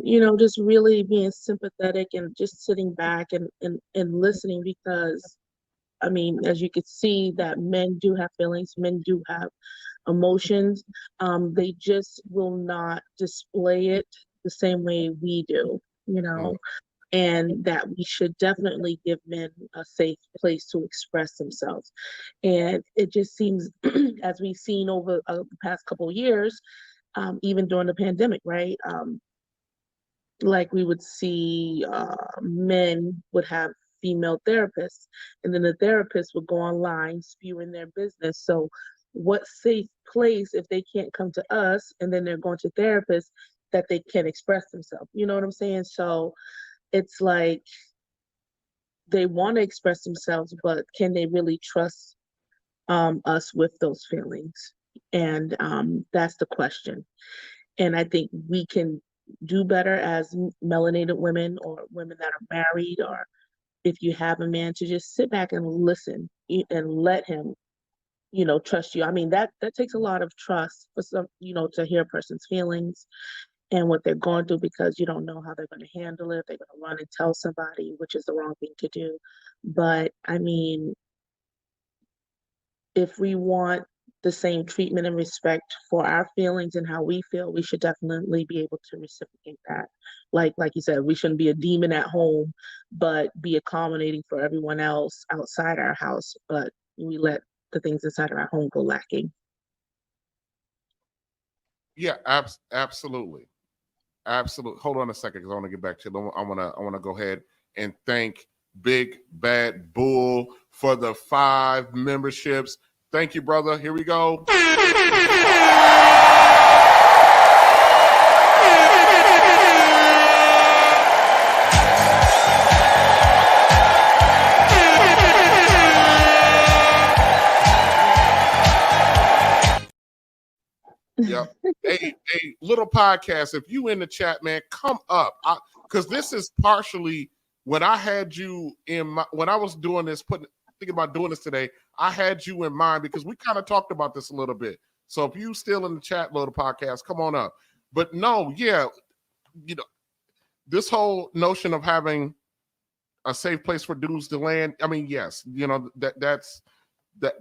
and just really being sympathetic and just sitting back and listening, because I mean, as you could see, that men do have feelings, men do have emotions. They just will not display it the same way we do, Mm. and that we should definitely give men a safe place to express themselves. And it just seems, as we've seen over the past couple of years, even during the pandemic, right? Like we would see men would have female therapists, and then the therapist would go online spewing their business. So what safe place if they can't come to us and then they're going to therapists that they can express themselves? You know what I'm saying? So it's like they want to express themselves, but can they really trust us with those feelings? And that's the question. And I think we can do better as melanated women or women that are married, or if you have a man, to just sit back and listen and let him, trust you. I mean, that takes a lot of trust for some, to hear a person's feelings and what they're going through, because you don't know how they're going to handle it. They're going to run and tell somebody, which is the wrong thing to do. But I mean, if we want the same treatment and respect for our feelings and how we feel, we should definitely be able to reciprocate that. Like you said, we shouldn't be a demon at home, but be accommodating for everyone else outside our house. But we let the things inside of our home go lacking. Yeah, absolutely. Absolutely. Hold on a second, because I want to get back to it. I want to go ahead and thank Big Bad Bull for the 5 memberships. Thank you, brother. Here we go. Yep. Hey, little podcast. If you in the chat, man, come up. Because this is partially when I had you when I was doing this, thinking about doing this today, I had you in mind because we kind of talked about this a little bit. So if you still in the chat, little podcast, come on up. But no, yeah, this whole notion of having a safe place for dudes to land. I mean, yes, that's that.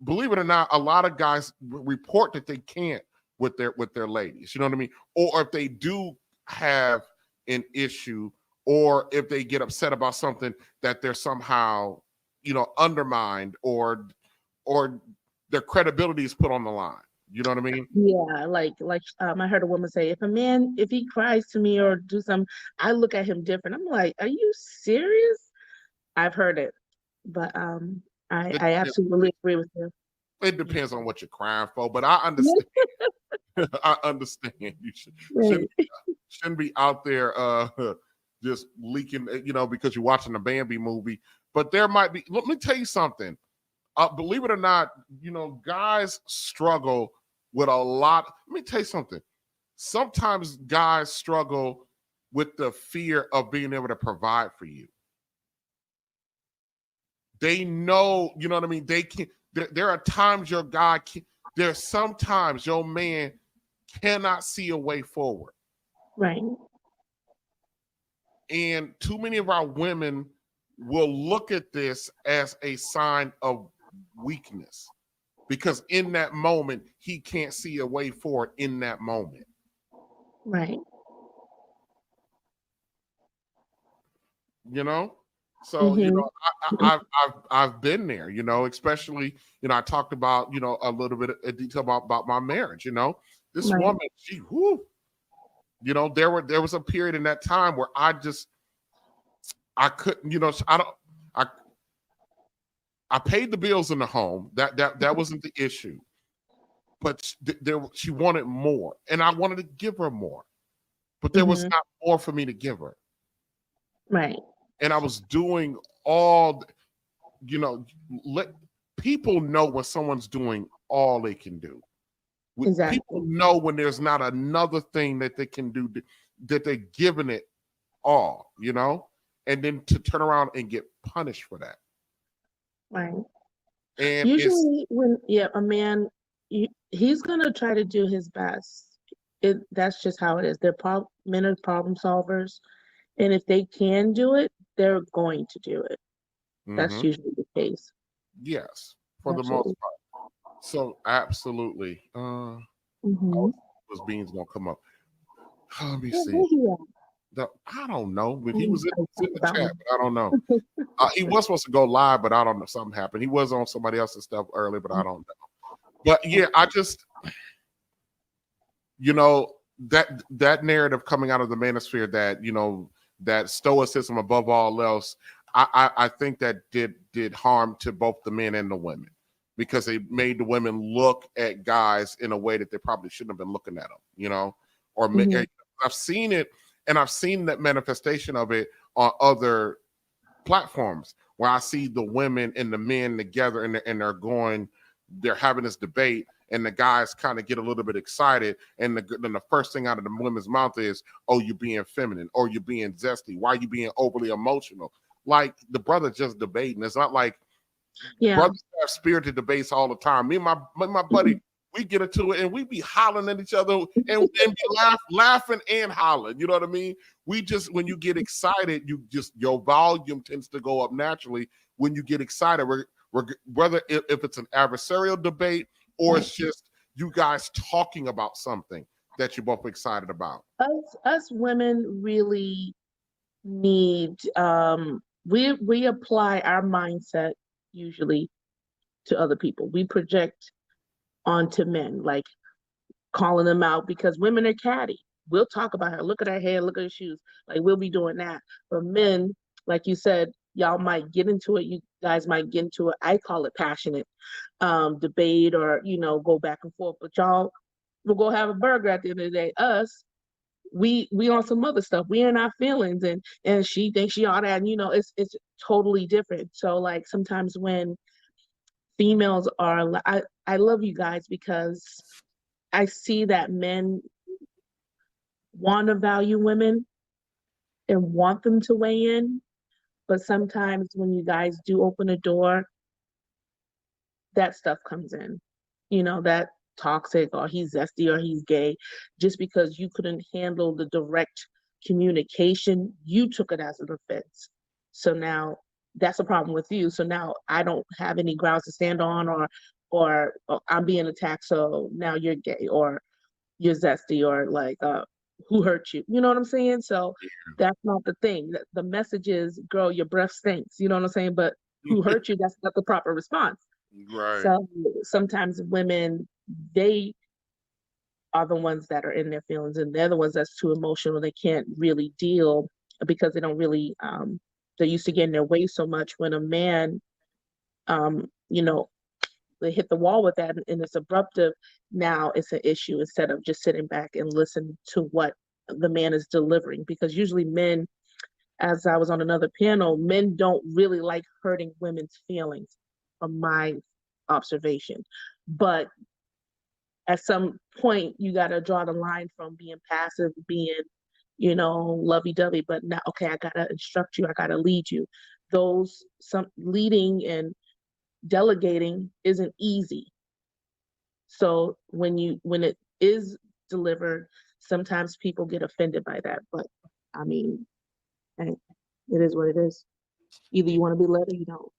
Believe it or not, a lot of guys report that they can't with their ladies. You know what I mean? Or if they do have an issue, or if they get upset about something, that they're somehow, undermined, or their credibility is put on the line. You know what I mean? Yeah, I heard a woman say, if he cries to me or do something, I look at him different. I'm like, are you serious? I've heard it, but I absolutely agree with you. It depends on what you're crying for, but I understand. I understand. You shouldn't be out there just leaking, because you're watching a Bambi movie. But there might be. Let me tell you something. Believe it or not, guys struggle with a lot. Let me tell you something. Sometimes guys struggle with the fear of being able to provide for you. They know, you know what I mean? They can. There are times your guy can. There's sometimes your man cannot see a way forward. Right. And too many of our women will look at this as a sign of weakness, because in that moment, he can't see a way forward in that moment. Right. So, I've been there, especially, I talked about, a little bit of detail about my marriage, this Right. woman, she, there was a period in that time where I couldn't, I paid the bills in the home. That wasn't the issue, but she wanted more, and I wanted to give her more, but there was not more for me to give her. Right. And I was doing all, let people know when someone's doing all they can do. Exactly. People know when there's not another thing that they can do, that they're giving it all, and then to turn around and get punished for that. Right. And usually when a man, he's going to try to do his best. That's just how it is. Men are problem solvers, and if they can do it, they're going to do it. That's Mm-hmm. usually the case. Yes, for the most Absolutely. part. So absolutely. Mm-hmm. Was Beans gonna come up? Let me Well, see. where he at? I don't know, but he Mm, was in, I in talk the about chat, him. but I don't know. He was supposed to go live, but I don't know. Something happened. He was on somebody else's stuff earlier, but I don't know. But yeah, I just, that narrative coming out of the manosphere that that stoicism above all else, I think that did harm to both the men and the women, because it made the women look at guys in a way that they probably shouldn't have been looking at them, or Mm-hmm. I've seen it, and I've seen that manifestation of it on other platforms where I see the women and the men together, and they're having this debate, and the guys kind of get a little bit excited, and then the first thing out of the women's mouth is, "Oh, you're being feminine, or you're being zesty. Why are you being overly emotional?" Like, the brother just debating. It's not like brothers have spirited debates all the time. Me and my buddy, we get into it and we be hollering at each other and be laughing and hollering. You know what I mean? We just, when you get excited, your volume tends to go up naturally when you get excited. Whether if it's an adversarial debate or it's just you guys talking about something that you're both excited about. Us women really need we apply our mindset usually to other people. We project onto men, like calling them out because women are catty. We'll talk about her. Look at her hair, look at her shoes. Like, we'll be doing that. But men, like you said, y'all might get into it. You guys might get into it. I call it passionate debate, or go back and forth. But y'all will go have a burger at the end of the day. Us, we on some other stuff. We in our feelings, and she thinks she ought to, and it's totally different. So, like, sometimes when females are, I love you guys because I see that men want to value women and want them to weigh in, but sometimes when you guys do open a door, that stuff comes in. That toxic, or he's zesty, or he's gay, just because you couldn't handle the direct communication, you took it as an offense. So now that's a problem with you. So now I don't have any grounds to stand on, or I'm being attacked. So now you're gay, or you're zesty, or like, who hurt you? You know what I'm saying? So that's not the thing. The message is, girl, your breath stinks. You know what I'm saying? But who hurt you? That's not the proper response. Right. So sometimes women, they are the ones that are in their feelings, and they're the ones that's too emotional. They can't really deal because they don't really, they're used to getting their way so much. When a man, um, you know, they hit the wall with that, and it's abruptive, now it's an issue, instead of just sitting back and listen to what the man is delivering. Because usually men, as I was on another panel, men don't really like hurting women's feelings, from my observation. But at some point, you got to draw the line from being passive, being, lovey-dovey. But now, okay, I got to instruct you, I got to lead you. Some leading and delegating isn't easy. So when it is delivered, sometimes people get offended by that. But I mean, hey, it is what it is. Either you want to be led or you don't.